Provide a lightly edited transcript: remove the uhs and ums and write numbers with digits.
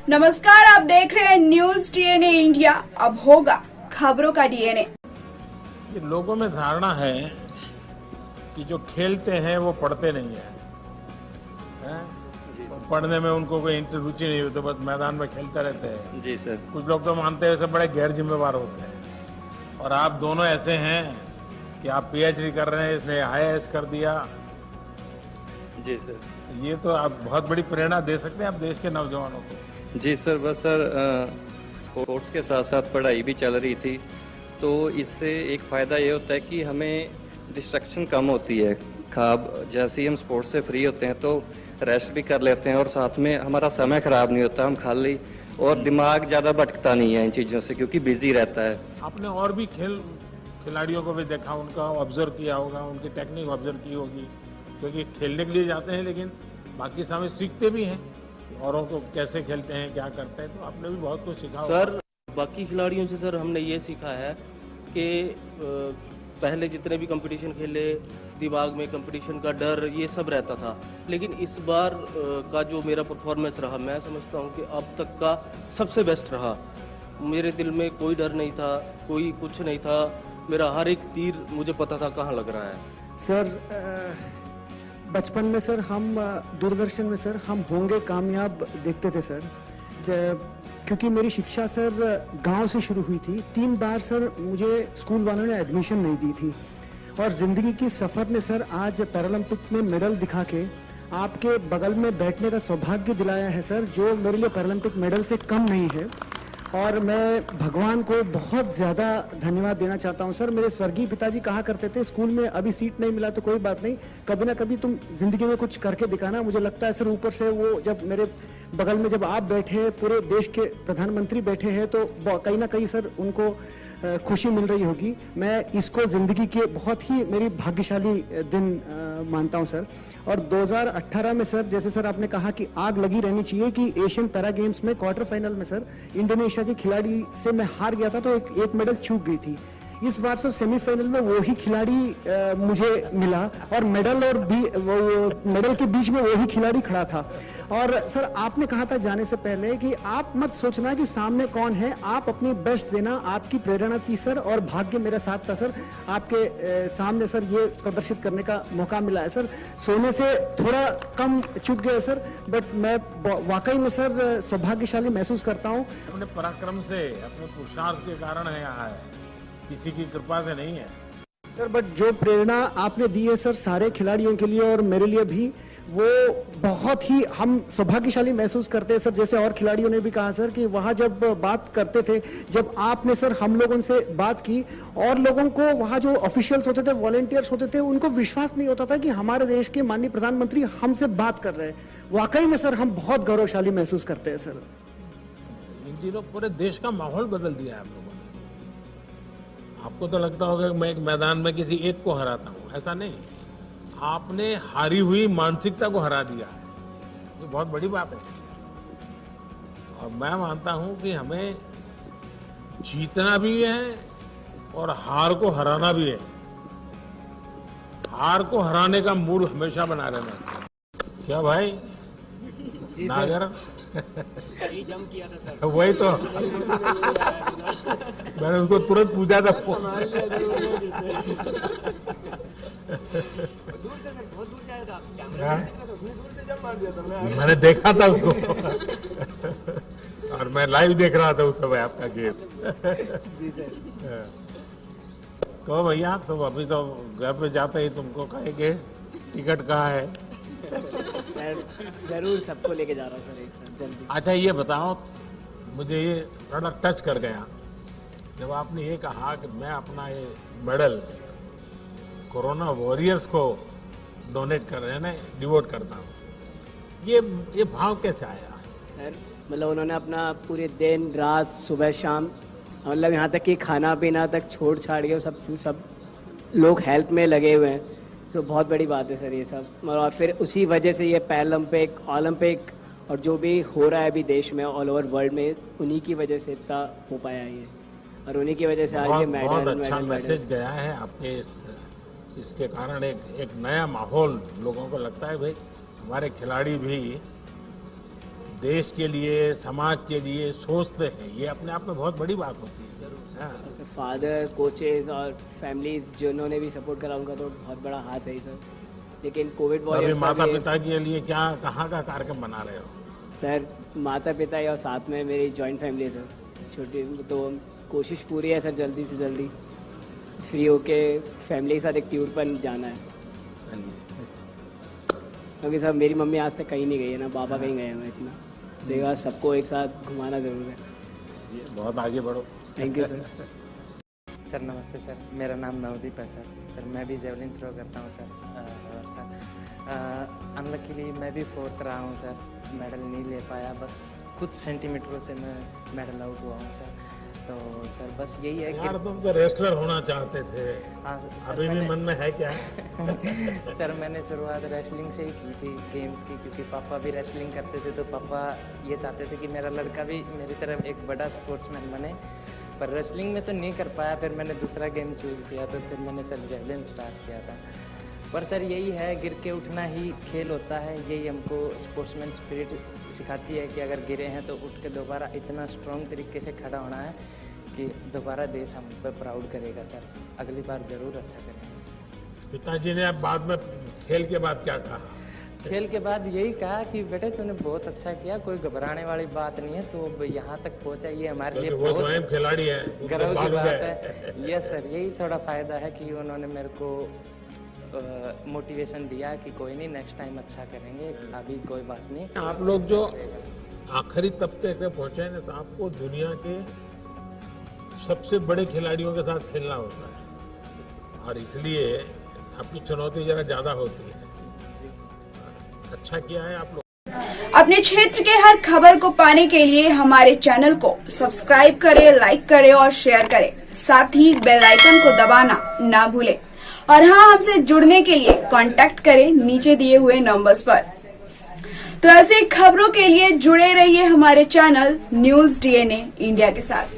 नमस्कार, आप देख रहे हैं न्यूज डीएनए इंडिया। अब होगा खबरों का डीएनए। ये लोगों में धारणा है कि जो खेलते हैं वो पढ़ते नहीं है, हैं? और पढ़ने में उनको कोई रुचि नहीं होती, बस मैदान में खेलते रहते हैं। जी सर। कुछ लोग तो मानते हैं सब बड़े गैर जिम्मेवार होते हैं, और आप दोनों ऐसे हैं कि आप पीएचडी कर रहे हैं, इसने आईएएस कर दिया। जी सर। ये तो आप बहुत बड़ी प्रेरणा दे सकते हैं आप देश के नौजवानों को। जी सर, बस सर स्पोर्ट्स के साथ साथ पढ़ाई भी चल रही थी, तो इससे एक फ़ायदा ये होता है कि हमें डिस्ट्रक्शन कम होती है। जैसे ही हम स्पोर्ट्स से फ्री होते हैं तो रेस्ट भी कर लेते हैं, और साथ में हमारा समय ख़राब नहीं होता, हम खाली और दिमाग ज़्यादा भटकता नहीं है इन चीज़ों से, क्योंकि बिजी रहता है। आपने और भी खिलाड़ियों को भी देखा, उनका ऑब्जर्व किया होगा, उनकी टेक्निक ऑब्जर्व की होगी, क्योंकि खेलने के लिए जाते हैं लेकिन बाकी समय सीखते भी हैं औरों को कैसे खेलते हैं, क्या करते हैं, तो आपने भी बहुत कुछ सीखा सर। बाकी खिलाड़ियों से सर हमने ये सीखा है कि पहले जितने भी कंपटीशन खेले, दिमाग में कंपटीशन का डर ये सब रहता था, लेकिन इस बार का जो मेरा परफॉर्मेंस रहा, मैं समझता हूँ कि अब तक का सबसे बेस्ट रहा। मेरे दिल में कोई डर नहीं था, कोई कुछ नहीं था, मेरा हर एक तीर मुझे पता था कहाँ लग रहा है। सर बचपन में सर हम दूरदर्शन में सर हम होंगे कामयाब देखते थे सर, क्योंकि मेरी शिक्षा सर गांव से शुरू हुई थी। 3 बार सर मुझे स्कूल वालों ने एडमिशन नहीं दी थी, और ज़िंदगी की सफ़र ने सर आज पैरालंपिक में मेडल दिखा के आपके बगल में बैठने का सौभाग्य दिलाया है सर, जो मेरे लिए पैरालंपिक मेडल से कम नहीं है। और मैं भगवान को बहुत ज़्यादा धन्यवाद देना चाहता हूँ सर। मेरे स्वर्गीय पिताजी कहा करते थे, स्कूल में अभी सीट नहीं मिला तो कोई बात नहीं, कभी ना कभी तुम जिंदगी में कुछ करके दिखाना। मुझे लगता है सर ऊपर से वो जब मेरे बगल में जब आप बैठे, पूरे देश के प्रधानमंत्री बैठे हैं, तो कहीं ना कहीं सर उनको खुशी मिल रही होगी। मैं इसको ज़िंदगी के बहुत ही मेरी भाग्यशाली दिन मानता हूं सर। और 2018 में सर, जैसे सर आपने कहा कि आग लगी रहनी चाहिए कि एशियन पैरा गेम्स में क्वार्टर फाइनल में सर इंडोनेशिया के खिलाड़ी से मैं हार गया था, तो एक मेडल चूक गई थी। इस बार सर सेमीफाइनल में वही खिलाड़ी मुझे मिला, और मेडल के बीच में वही खिलाड़ी खड़ा था। और सर आपने कहा था जाने से पहले कि आप मत सोचना कि सामने कौन है, आप अपनी बेस्ट देना, आपकी प्रेरणा थी सर, और भाग्य मेरे साथ था सर। आपके सामने सर ये प्रदर्शित करने का मौका मिला है सर। सोने से थोड़ा कम चूक गया सर, बट मैं वाकई में सर सौभाग्यशाली महसूस करता हूँ। अपने पराक्रम से, अपने पुरुषार्थ के कारण है यहाँ है, किसी की कृपा से नहीं है सर। बट जो प्रेरणा आपने दी है सर सारे खिलाड़ियों के लिए और मेरे लिए भी, वो बहुत ही हम सौभाग्यशाली महसूस करते हैं सर। जैसे और खिलाड़ियों ने भी कहा सर कि वहाँ जब बात करते थे, जब आपने सर हम लोगों से बात की, और लोगों को वहाँ जो ऑफिशियल्स होते थे, वॉलंटियर्स होते थे, उनको विश्वास नहीं होता था कि हमारे देश के माननीय प्रधानमंत्री हमसे बात कर रहे हैं। वाकई में सर हम बहुत गौरवशाली महसूस करते हैं सर। इन दिनों पूरे देश का माहौल बदल दिया है आप लोगों ने। आपको तो लगता होगा कि मैं एक मैदान में किसी एक को हराता हूँ, ऐसा नहीं, आपने हारी हुई मानसिकता को हरा दिया है। ये बहुत बड़ी बात है, और मैं मानता हूँ कि हमें जीतना भी है और हार को हराना भी है। हार को हराने का मूड हमेशा बना रहना चाहिए। क्या भाई जी नागर? जम किया था सर। वही तो मैंने उसको तुरंत पूछा था फोन। दूर से सर, बहुत दूर जाया था, कैमरा दूर से जम मार दिया था। मैंने देखा था उसको और मैं लाइव देख रहा था उस समय आपका गेम। जी सर। कहो भैया, तुम अभी तो घर पे जाते ही तुमको कहेंगे टिकट कहाँ है। सर जरूर सबको लेके जा रहा हूँ सर एक साथ जल्दी। अच्छा ये बताओ, मुझे ये थोड़ा टच कर गया जब आपने ये कहा कि मैं अपना ये मेडल कोरोना वॉरियर्स को डोनेट कर रहे हैं, डिवोट करता हूँ। ये भाव कैसे आया? सर मतलब उन्होंने अपना पूरे दिन रात सुबह शाम, मतलब यहाँ तक कि खाना पीना तक छोड़ छाड़ के सब लोग हेल्प में लगे हुए हैं। सो बहुत बड़ी बात है सर ये सब। और फिर उसी वजह से ये पैरालंपिक, ओलंपिक और जो भी हो रहा है अभी देश में, ऑल ओवर वर्ल्ड में, उन्हीं की वजह से इतना हो पाया है ये, और उन्हीं की वजह से आज ये मेडल। बहुत अच्छा मैसेज गया है आपके इसके कारण एक नया माहौल लोगों को लगता है भाई हमारे खिलाड़ी भी देश के लिए, समाज के लिए सोचते हैं, ये अपने आप में बहुत बड़ी बात होती है। जरूर। हाँ। सर फादर, कोचेज और फैमिलीज जिन्होंने भी सपोर्ट करा उनका तो बहुत बड़ा हाथ है ही सर। लेकिन कोविड अभी वॉरियर्स का माता भी पिता के लिए क्या, कहाँ का कार्यक्रम बना रहे हो? सर माता पिता और साथ में मेरी जॉइंट फैमिली है सर, छोटी, तो कोशिश पूरी है सर जल्दी से जल्दी फ्री होके फैमिली के साथ एक टूर पर जाना है। चलिए। क्योंकि सर मेरी मम्मी आज तक कहीं नहीं गई है, ना पापा कहीं गए हैं इतना, तो एक बार सबको एक साथ घुमाना ज़रूर है। ये बहुत आगे बढ़ो। Thank you sir. सर नमस्ते सर, मेरा नाम नवदीप है सर। सर मैं भी जेवलिन थ्रो करता हूँ सर। और सर अनलकीली मैं भी 4th रहा हूँ सर, मेडल नहीं ले पाया, बस कुछ सेंटीमीटरों से मैं मेडल आउट हुआ हूँ सर। तो सर बस यही है यार तुम तो रेसलर होना चाहते थे, हाँ सर, अभी भी मन में है क्या? सर मैंने शुरुआत रेसलिंग से ही की थी, गेम्स की, क्योंकि पापा भी रेसलिंग करते थे, तो पापा ये चाहते थे कि मेरा लड़का भी मेरी तरह एक बड़ा स्पोर्ट्समैन बने। पर रेसलिंग में तो नहीं कर पाया, फिर मैंने दूसरा गेम चूज़ किया, तो फिर मैंने सर जेवलिन स्टार्ट किया था। पर सर यही है, गिर के उठना ही खेल होता है, यही हमको स्पोर्ट्समैन स्पिरिट सिखाती है कि अगर गिरे हैं तो उठ के दोबारा इतना स्ट्रॉन्ग तरीके से खड़ा होना है कि दोबारा देश हम पर प्राउड करेगा सर, अगली बार ज़रूर अच्छा करेंगे सर। पिताजी ने अब बाद में खेल के बाद क्या कहा? खेल के बाद यही कहा कि बेटे तूने बहुत अच्छा किया, कोई घबराने वाली बात नहीं है, तो अब यहाँ तक पहुँचा, ये हमारे लिए वो स्वयं बहुत खिलाड़ी है, गर्व की बालू बात है। है। यस सर, यही थोड़ा फ़ायदा है कि उन्होंने मेरे को मोटिवेशन दिया कि कोई नहीं, नेक्स्ट टाइम अच्छा करेंगे, अभी कोई बात नहीं। आप लोग जो आखिरी तबके पे पहुंचे हैं तो आपको दुनिया के सबसे बड़े खिलाड़ियों के साथ खेलना होता है, और इसलिए आपकी चुनौती जरा ज्यादा होती है। अच्छा किया है आप लोग। अपने क्षेत्र के हर खबर को पाने के लिए हमारे चैनल को सब्सक्राइब करें, लाइक करें और शेयर करें। साथ ही बेल आइकन को दबाना ना भूलें। और हाँ, हमसे जुड़ने के लिए कांटेक्ट करें नीचे दिए हुए नंबर्स पर। तो ऐसे खबरों के लिए जुड़े रहिए हमारे चैनल न्यूज़ DNA इंडिया के साथ।